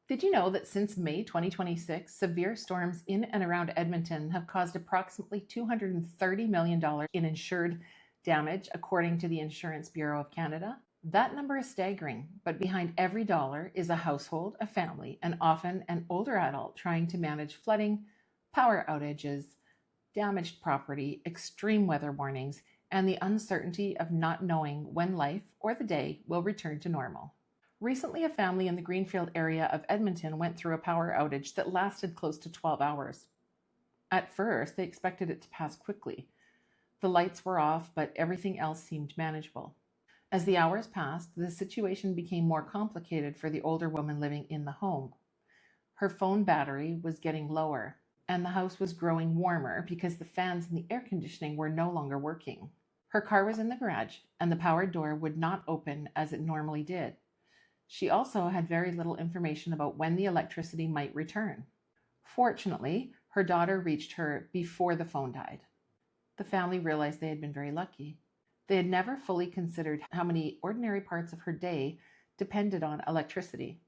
Did you know that since May 2026, severe storms in and around Edmonton have caused approximately $230 million in insured damage, according to the Insurance Bureau of Canada? That number is staggering, but behind every dollar is a household, a family, and often an older adult trying to manage flooding, power outages, damaged property, extreme weather warnings, and the uncertainty of not knowing when life or the day will return to normal. Recently, a family in the Greenfield area of Edmonton went through a power outage that lasted close to 12 hours. At first, they expected it to pass quickly. The lights were off, but everything else seemed manageable. As the hours passed, the situation became more complicated for the older woman living in the home. Her phone battery was getting lower, and the house was growing warmer because the fans and the air conditioning were no longer working. Her car was in the garage, and the power door would not open as it normally did. She also had very little information about when the electricity might return. Fortunately, her daughter reached her before the phone died. The family realized they had been very lucky. They had never fully considered how many ordinary parts of her day depended on electricity.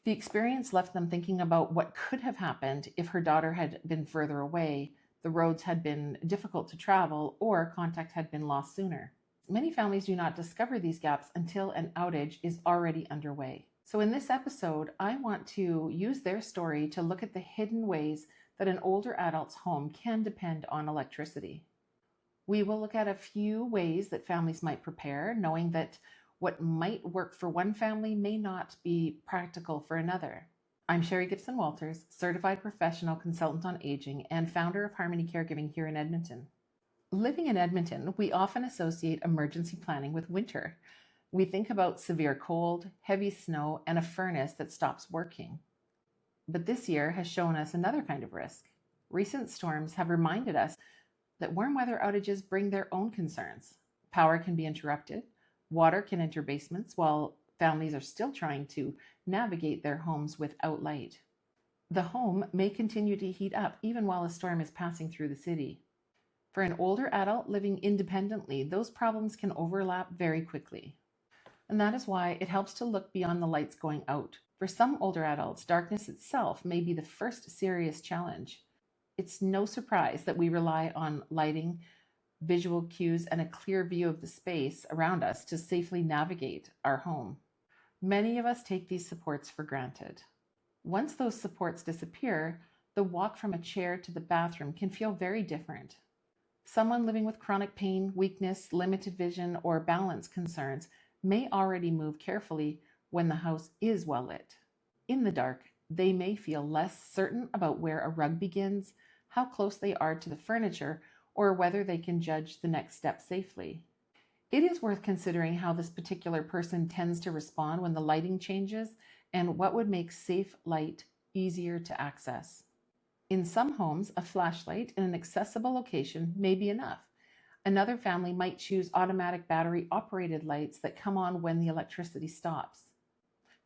The experience left them thinking about what could have happened if her daughter had been further away, the roads had been difficult to travel, or contact had been lost sooner. Many families do not discover these gaps until an outage is already underway. So in this episode, I want to use their story to look at the hidden ways that an older adult's home can depend on electricity. We will look at a few ways that families might prepare, knowing that what might work for one family may not be practical for another. I'm Sherry Gibson-Walters, certified professional consultant on aging and founder of Harmony Caregiving here in Edmonton. Living in Edmonton, we often associate emergency planning with winter. We think about severe cold, heavy snow, and a furnace that stops working. But this year has shown us another kind of risk. Recent storms have reminded us that warm weather outages bring their own concerns. Power can be interrupted, water can enter basements while families are still trying to navigate their homes without light. The home may continue to heat up even while a storm is passing through the city. For an older adult living independently, those problems can overlap very quickly. And that is why it helps to look beyond the lights going out. For some older adults, darkness itself may be the first serious challenge. It's no surprise that we rely on lighting, visual cues, and a clear view of the space around us to safely navigate our home. Many of us take these supports for granted. Once those supports disappear, the walk from a chair to the bathroom can feel very different. Someone living with chronic pain, weakness, limited vision, or balance concerns may already move carefully when the house is well lit. In the dark, they may feel less certain about where a rug begins, how close they are to the furniture, or whether they can judge the next step safely. It is worth considering how this particular person tends to respond when the lighting changes and what would make safe light easier to access. In some homes, a flashlight in an accessible location may be enough. Another family might choose automatic battery-operated lights that come on when the electricity stops.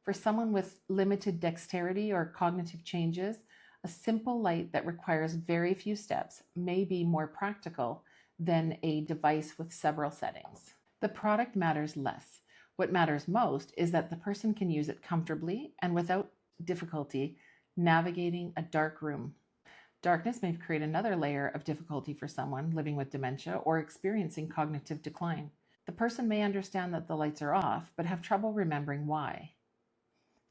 For someone with limited dexterity or cognitive changes, a simple light that requires very few steps may be more practical than a device with several settings. The product matters less. What matters most is that the person can use it comfortably and without difficulty navigating a dark room. Darkness may create another layer of difficulty for someone living with dementia or experiencing cognitive decline. The person may understand that the lights are off, but have trouble remembering why.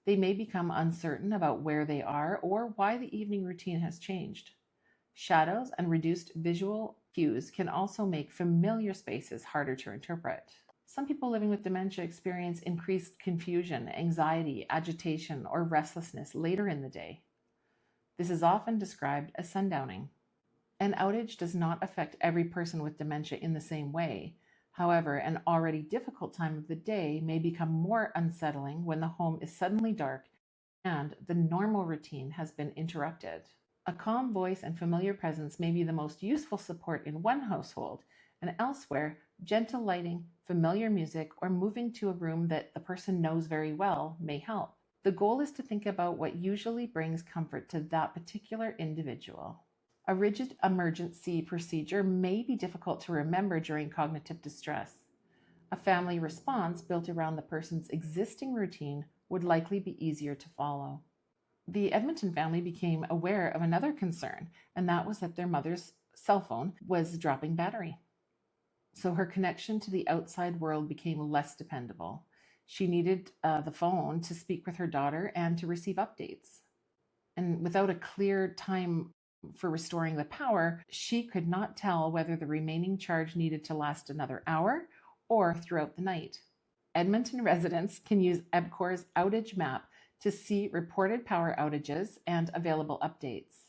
They may become uncertain about where they are or why the evening routine has changed. Shadows and reduced visual cues can also make familiar spaces harder to interpret. Some people living with dementia experience increased confusion, anxiety, agitation, or restlessness later in the day. This is often described as sundowning. An outage does not affect every person with dementia in the same way. However, an already difficult time of the day may become more unsettling when the home is suddenly dark and the normal routine has been interrupted. A calm voice and familiar presence may be the most useful support in one household, and elsewhere, gentle lighting, familiar music, or moving to a room that the person knows very well may help. The goal is to think about what usually brings comfort to that particular individual. A rigid emergency procedure may be difficult to remember during cognitive distress. A family response built around the person's existing routine would likely be easier to follow. The Edmonton family became aware of another concern, and that was that their mother's cell phone was dropping battery. So her connection to the outside world became less dependable. She needed the phone to speak with her daughter and to receive updates. And without a clear time for restoring the power, she could not tell whether the remaining charge needed to last another hour or throughout the night. Edmonton residents can use EBCOR's outage map to see reported power outages and available updates.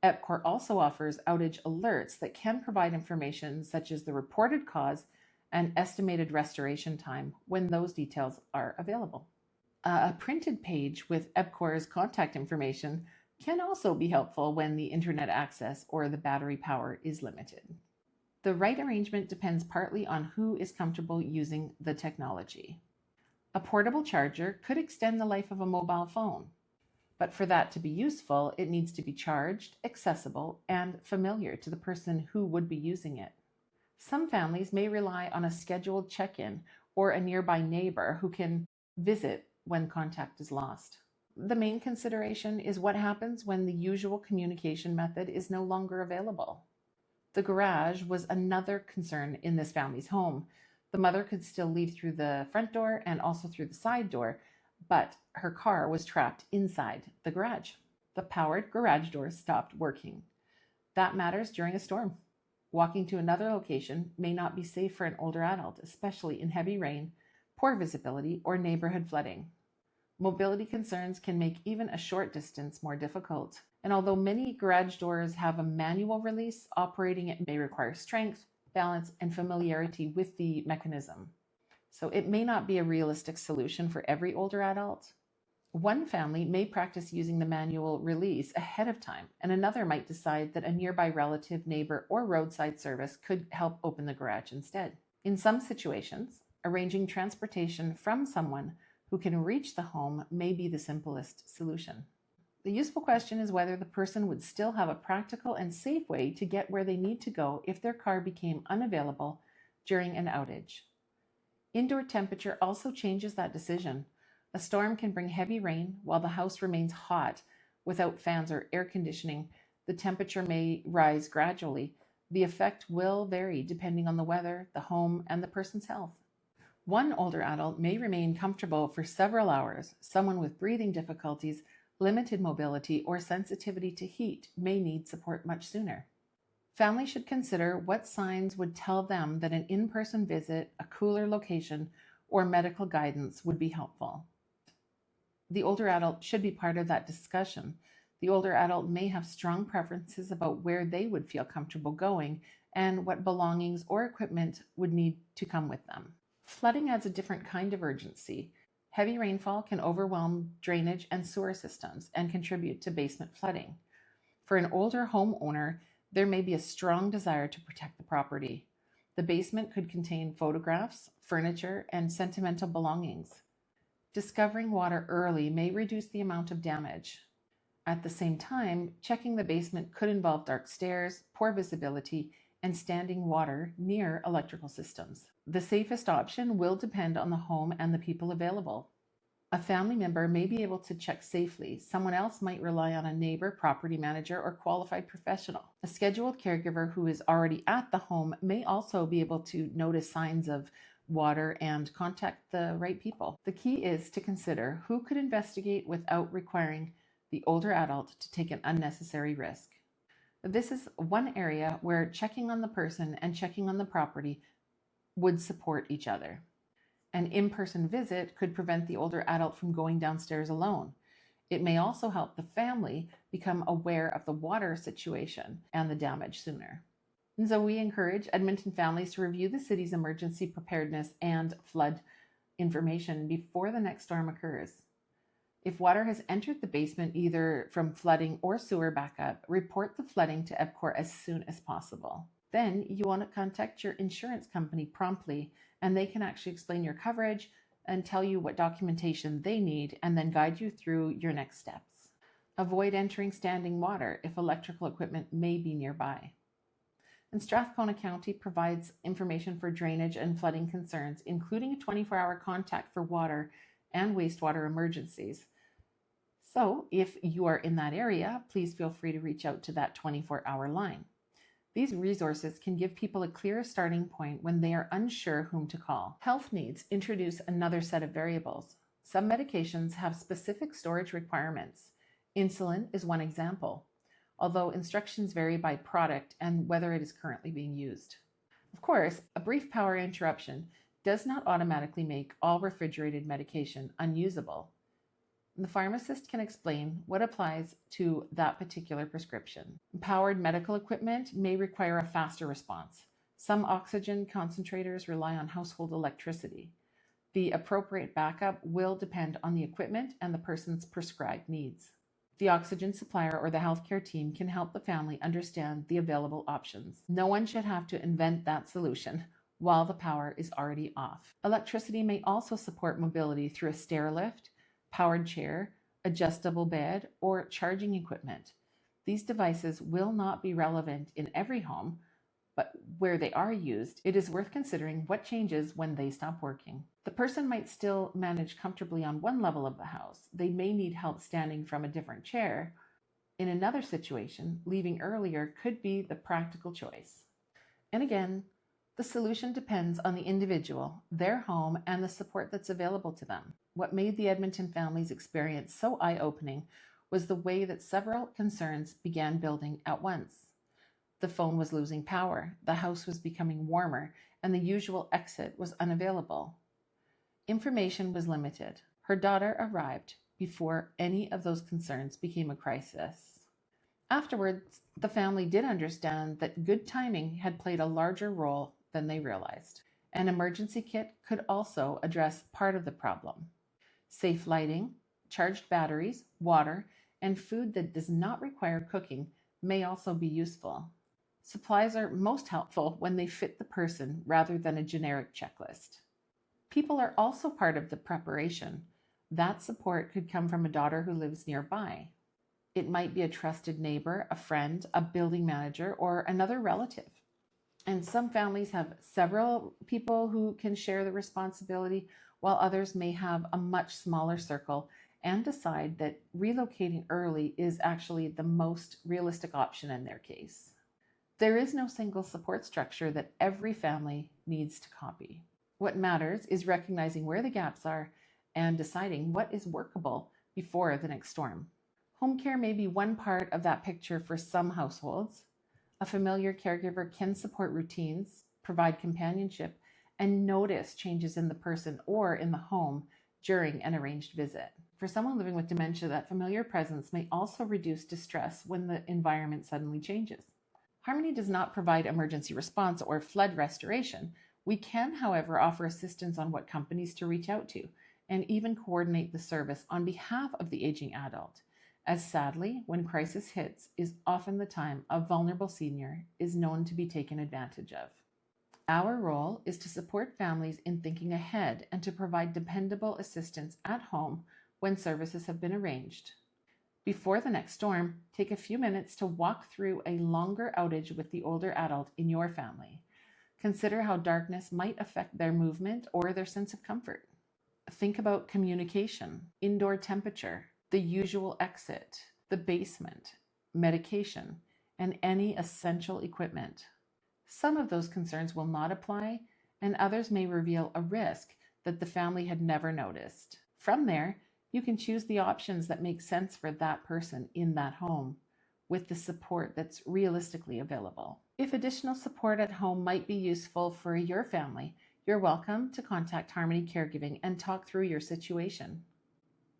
EBCOR also offers outage alerts that can provide information such as the reported cause and estimated restoration time when those details are available. A printed page with EBCOR's contact information can also be helpful when the internet access or the battery power is limited. The right arrangement depends partly on who is comfortable using the technology. A portable charger could extend the life of a mobile phone, but for that to be useful, it needs to be charged, accessible, and familiar to the person who would be using it. Some families may rely on a scheduled check-in or a nearby neighbor who can visit when contact is lost. The main consideration is what happens when the usual communication method is no longer available. The garage was another concern in this family's home. The mother could still leave through the front door and also through the side door, but her car was trapped inside the garage. The powered garage doors stopped working. That matters during a storm. Walking to another location may not be safe for an older adult, especially in heavy rain, poor visibility, or neighborhood flooding. Mobility concerns can make even a short distance more difficult. And although many garage doors have a manual release, operating it may require strength, balance, and familiarity with the mechanism. So it may not be a realistic solution for every older adult. One family may practice using the manual release ahead of time, and another might decide that a nearby relative, neighbor, or roadside service could help open the garage instead. In some situations, arranging transportation from someone who can reach the home may be the simplest solution. The useful question is whether the person would still have a practical and safe way to get where they need to go if their car became unavailable during an outage. Indoor temperature also changes that decision. A storm can bring heavy rain while the house remains hot without fans or air conditioning. The temperature may rise gradually. The effect will vary depending on the weather, the home, and the person's health. One older adult may remain comfortable for several hours. Someone with breathing difficulties, limited mobility, or sensitivity to heat may need support much sooner. Families should consider what signs would tell them that an in-person visit, a cooler location, or medical guidance would be helpful. The older adult should be part of that discussion. The older adult may have strong preferences about where they would feel comfortable going and what belongings or equipment would need to come with them. Flooding adds a different kind of urgency. Heavy rainfall can overwhelm drainage and sewer systems and contribute to basement flooding. For an older homeowner, there may be a strong desire to protect the property. The basement could contain photographs, furniture, and sentimental belongings. Discovering water early may reduce the amount of damage. At the same time, checking the basement could involve dark stairs, poor visibility, and standing water near electrical systems. The safest option will depend on the home and the people available. A family member may be able to check safely. Someone else might rely on a neighbor, property manager, or qualified professional. A scheduled caregiver who is already at the home may also be able to notice signs of water and contact the right people. The key is to consider who could investigate without requiring the older adult to take an unnecessary risk. This is one area where checking on the person and checking on the property would support each other. An in-person visit could prevent the older adult from going downstairs alone. It may also help the family become aware of the water situation and the damage sooner. And so we encourage Edmonton families to review the city's emergency preparedness and flood information before the next storm occurs. If water has entered the basement either from flooding or sewer backup, report the flooding to EBCOR as soon as possible. Then you want to contact your insurance company promptly, and they can actually explain your coverage and tell you what documentation they need and then guide you through your next steps. Avoid entering standing water if electrical equipment may be nearby. And Strathcona County provides information for drainage and flooding concerns, including a 24-hour contact for water and wastewater emergencies. So if you are in that area, please feel free to reach out to that 24-hour line. These resources can give people a clear starting point when they are unsure whom to call. Health needs introduce another set of variables. Some medications have specific storage requirements. Insulin is one example, although instructions vary by product and whether it is currently being used. Of course, a brief power interruption does not automatically make all refrigerated medication unusable. The pharmacist can explain what applies to that particular prescription. Powered medical equipment may require a faster response. Some oxygen concentrators rely on household electricity. The appropriate backup will depend on the equipment and the person's prescribed needs. The oxygen supplier or the healthcare team can help the family understand the available options. No one should have to invent that solution while the power is already off. Electricity may also support mobility through a stair lift, powered chair, adjustable bed, or charging equipment. These devices will not be relevant in every home, but where they are used, it is worth considering what changes when they stop working. The person might still manage comfortably on one level of the house. They may need help standing from a different chair. In another situation, leaving earlier could be the practical choice. And again, the solution depends on the individual, their home, and the support that's available to them. What made the Edmonton family's experience so eye-opening was the way that several concerns began building at once. The phone was losing power, the house was becoming warmer, and the usual exit was unavailable. Information was limited. Her daughter arrived before any of those concerns became a crisis. Afterwards, the family did understand that good timing had played a larger role than they realized. An emergency kit could also address part of the problem. Safe lighting, charged batteries, water, and food that does not require cooking may also be useful. Supplies are most helpful when they fit the person rather than a generic checklist. People are also part of the preparation. That support could come from a daughter who lives nearby. It might be a trusted neighbor, a friend, a building manager, or another relative. And some families have several people who can share the responsibility, while others may have a much smaller circle and decide that relocating early is actually the most realistic option in their case. There is no single support structure that every family needs to copy. What matters is recognizing where the gaps are and deciding what is workable before the next storm. Home care may be one part of that picture for some households. A familiar caregiver can support routines, provide companionship, and notice changes in the person or in the home during an arranged visit. For someone living with dementia, that familiar presence may also reduce distress when the environment suddenly changes. Harmony does not provide emergency response or flood restoration. We can, however, offer assistance on what companies to reach out to and even coordinate the service on behalf of the aging adult, as sadly, when crisis hits, is often the time a vulnerable senior is known to be taken advantage of. Our role is to support families in thinking ahead and to provide dependable assistance at home when services have been arranged. Before the next storm, take a few minutes to walk through a longer outage with the older adult in your family. Consider how darkness might affect their movement or their sense of comfort. Think about communication, indoor temperature, the usual exit, the basement, medication, and any essential equipment. Some of those concerns will not apply, and others may reveal a risk that the family had never noticed. From there, you can choose the options that make sense for that person in that home, with the support that's realistically available. If additional support at home might be useful for your family, you're welcome to contact Harmony Caregiving and talk through your situation.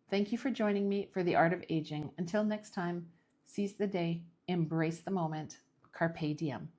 Thank you for joining me for The Art of Aging. Until next time, seize the day, embrace the moment, carpe diem.